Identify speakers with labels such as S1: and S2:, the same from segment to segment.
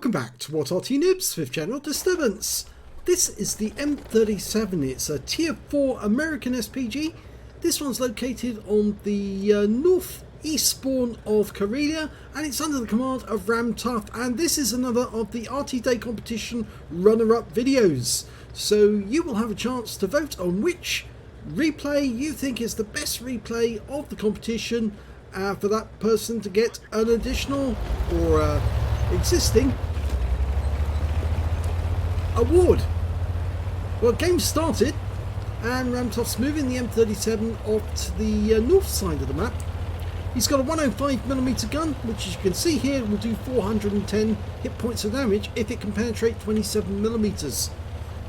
S1: Welcome back to what Arty Noobs with General Disturbance. This is the M37. It's a Tier 4 American SPG. This one's located on the northeast spawn of Karelia, and it's under the command of RAM Tough. And this is another of the Arty Day Competition runner-up videos. So you will have a chance to vote on which replay you think is the best replay of the competition for that person to get an additional or existing award. Well, game started and Ramtoff's moving the M37 off to the north side of the map. He's got a 105mm gun, which as you can see here will do 410 hit points of damage if it can penetrate 27mm.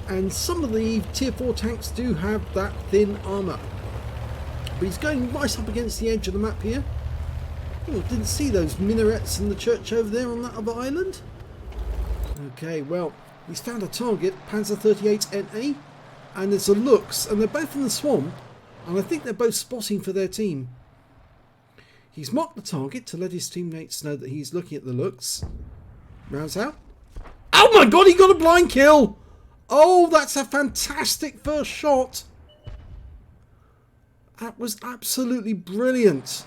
S1: And some of the tier 4 tanks do have that thin armour. But he's going right up against the edge of the map here. Oh, didn't see those minarets in the church over there on that other island. Okay, well, he's found a target, Panzer 38 NA, and there's a looks, and they're both in the swamp, and I think they're both spotting for their team. He's marked the target to let his teammates know that he's looking at the looks. Rounds out. Oh my god, he got a blind kill! Oh, that's a fantastic first shot. That was absolutely brilliant.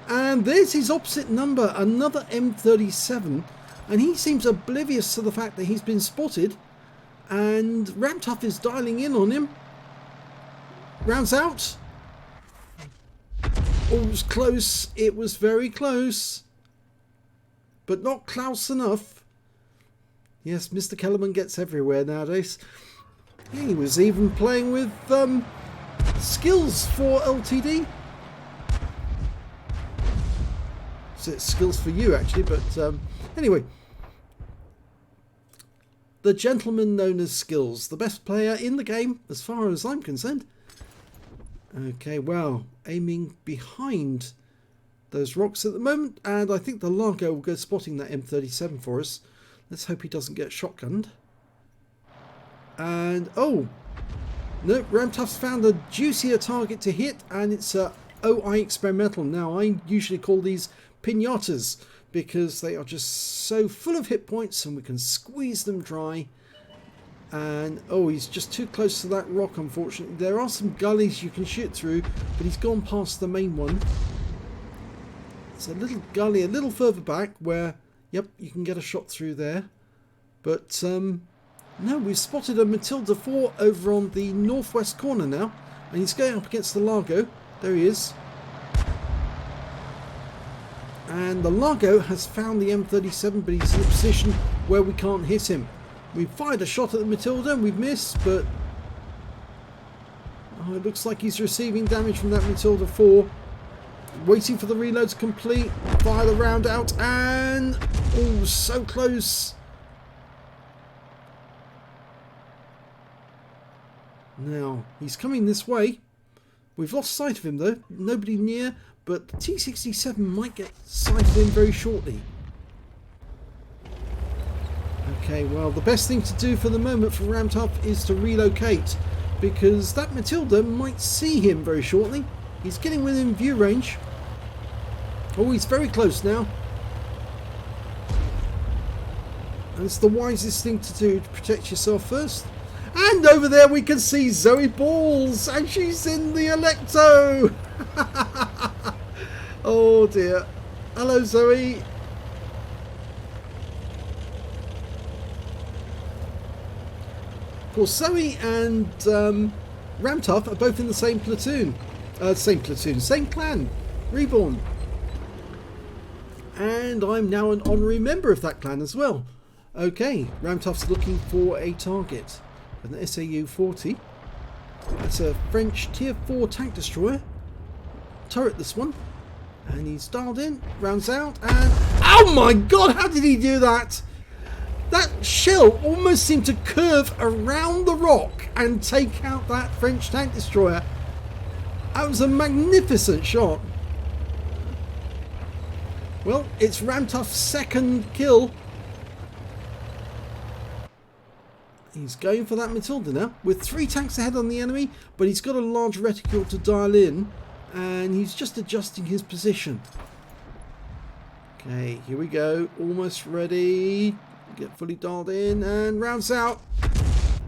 S1: And there's his opposite number, another M37, and he seems oblivious to the fact that he's been spotted, and Ramtoff is dialing in on him. Rounds out. Oh, it was close. It was very close, but not close enough. Yes, Mr. Kellerman gets everywhere nowadays. He was even playing with skills for LTD. So it's skills for you actually, but anyway. The gentleman known as Skills, the best player in the game as far as I'm concerned. Okay, well, aiming behind those rocks at the moment, and I think the Largo will go spotting that M37 for us. Let's hope he doesn't get shotgunned. And, oh, no, Ramtuff's found a juicier target to hit, and it's a OI experimental. Now, I usually call these pinatas because they are just so full of hit points and we can squeeze them dry. And, oh, he's just too close to that rock, unfortunately. There are some gullies you can shoot through, but he's gone past the main one. It's a little gully a little further back where, yep, you can get a shot through there. But, no, we've spotted a Matilda 4 over on the northwest corner now. And he's going up against the Largo. There he is. And the Largo has found the M37, but he's in a position where we can't hit him. We fired a shot at the Matilda and we've missed, but oh, it looks like he's receiving damage from that Matilda 4. Waiting for the reload to complete. Fire the round out and oh, so close. Now, he's coming this way. We've lost sight of him though. Nobody near, but the T-67 might get sight of him very shortly. Okay, well, the best thing to do for the moment for Ramtoff is to relocate, because that Matilda might see him very shortly. He's getting within view range. Oh, he's very close now. And it's the wisest thing to do to protect yourself first. And over there we can see Zoe Balls, and she's in the Electo. Oh dear. Hello, Zoe. Of course, Zoe and Ramtoff are both in the same platoon. Same clan. REBRN. And I'm now an honorary member of that clan as well. Okay, Ramtoff's looking for a target. An SAU-40. That's a French Tier 4 tank destroyer. Turret, this one. And he's dialed in, rounds out, and oh my god, how did he do that? That shell almost seemed to curve around the rock and take out that French tank destroyer. That was a magnificent shot. Well, it's Ramtoff's second kill. He's going for that Matilda now, with 3 tanks ahead on the enemy, but he's got a large reticule to dial in, and he's just adjusting his position. Okay, here we go, almost ready. Get fully dialed in and rounds out.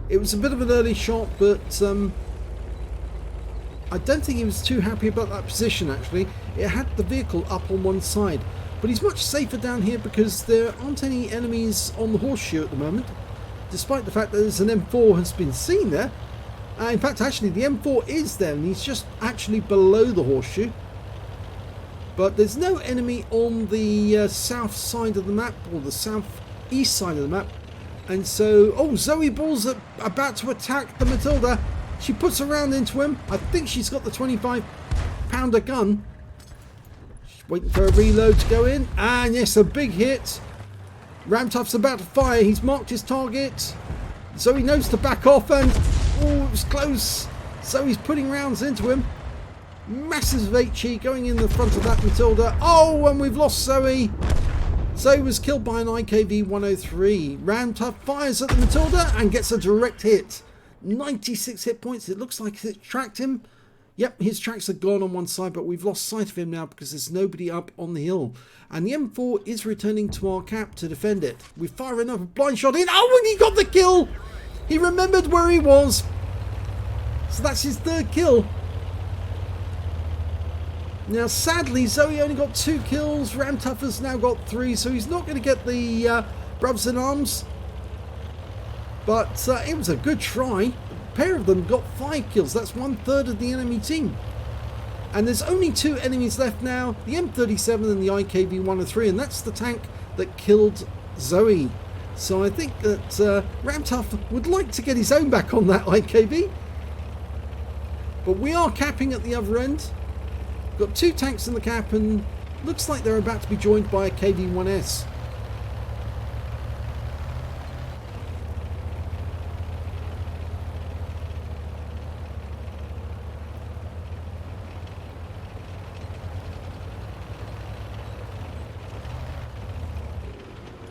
S1: It was a bit of an early shot, but I don't think he was too happy about that position actually. It had the vehicle up on one side. But he's much safer down here because there aren't any enemies on the horseshoe at the moment. Despite the fact that there's an M4 has been seen there. In fact, actually, the M4 is there, and he's just actually below the horseshoe. But there's no enemy on the south side of the map, or the southeast side of the map. And so, oh, Zoe Ball's about to attack the Matilda. She puts a round into him. I think she's got the 25-pounder gun. She's waiting for a reload to go in. And yes, a big hit. Ramtuff's about to fire. He's marked his target. Zoe knows to back off, and oh, it was close. Zoe's putting rounds into him. Massive HE going in the front of that Matilda. Oh, and we've lost Zoe. Zoe was killed by an IKV-103. Ramtuff fires at the Matilda and gets a direct hit. 96 hit points. It looks like it tracked him. Yep, his tracks are gone on one side, but we've lost sight of him now because there's nobody up on the hill. And the M4 is returning to our cap to defend it. We fire another blind shot in. Oh, and he got the kill! He remembered where he was. So that's his third kill. Now, sadly, Zoe only got 2 kills. Ramtuff has now got 3, so he's not going to get the Bruvs in arms. But it was a good try. A pair of them got 5 kills. That's 1/3 of the enemy team. And there's only 2 enemies left now. The M37 and the IKV-103. And that's the tank that killed Zoe. So I think that Ramtuff would like to get his own back on that IKV. But we are capping at the other end. Got 2 tanks in the cap, and looks like they're about to be joined by a KV-1S.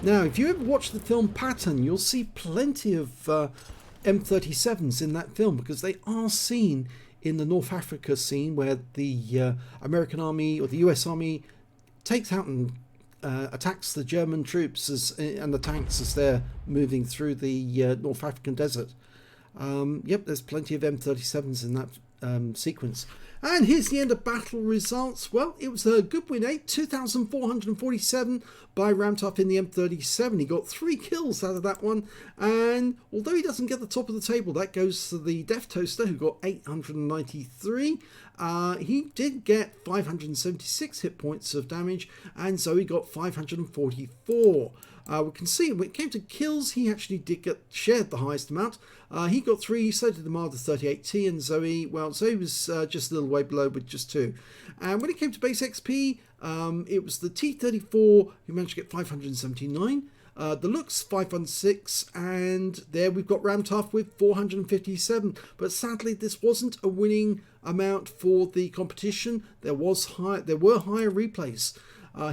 S1: Now, if you ever watch the film Pattern, you'll see plenty of M37s in that film, because they are seen in the North Africa scene where the American Army or the US Army takes out and attacks the German troops and the tanks as they're moving through the North African desert. Yep, there's plenty of M37s in that sequence. And here's the end of battle results. Well, it was a good win, 2,447 by Ramtuff in the M37. He got 3 kills out of that one. And although he doesn't get the top of the table, that goes to the Death Toaster, who got 893. He did get 576 hit points of damage, and Zoe got 544. We can see when it came to kills, he actually did shared the highest amount. He got 3, so did the Marder 38T, and Zoe, well, Zoe was just a little way below with just 2. And when it came to base XP, it was the T34 who managed to get 579. The Lux 516, and there we've got Ramtuff with 457. But sadly, this wasn't a winning amount for the competition. There were higher replays.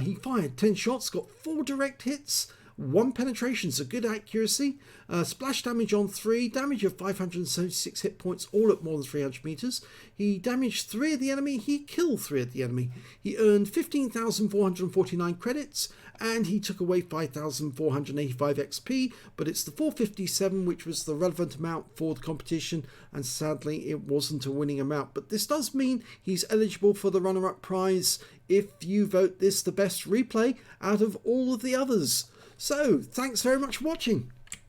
S1: He fired 10 shots, got 4 direct hits, 1 penetration, so good accuracy, splash damage on 3, damage of 576 hit points, all at more than 300 meters. He damaged 3 of the enemy, he killed 3 of the enemy. He earned 15,449 credits, and he took away 5,485 XP, but it's the 457 which was the relevant amount for the competition, and sadly it wasn't a winning amount. But this does mean he's eligible for the runner-up prize if you vote this the best replay out of all of the others. So, thanks very much for watching.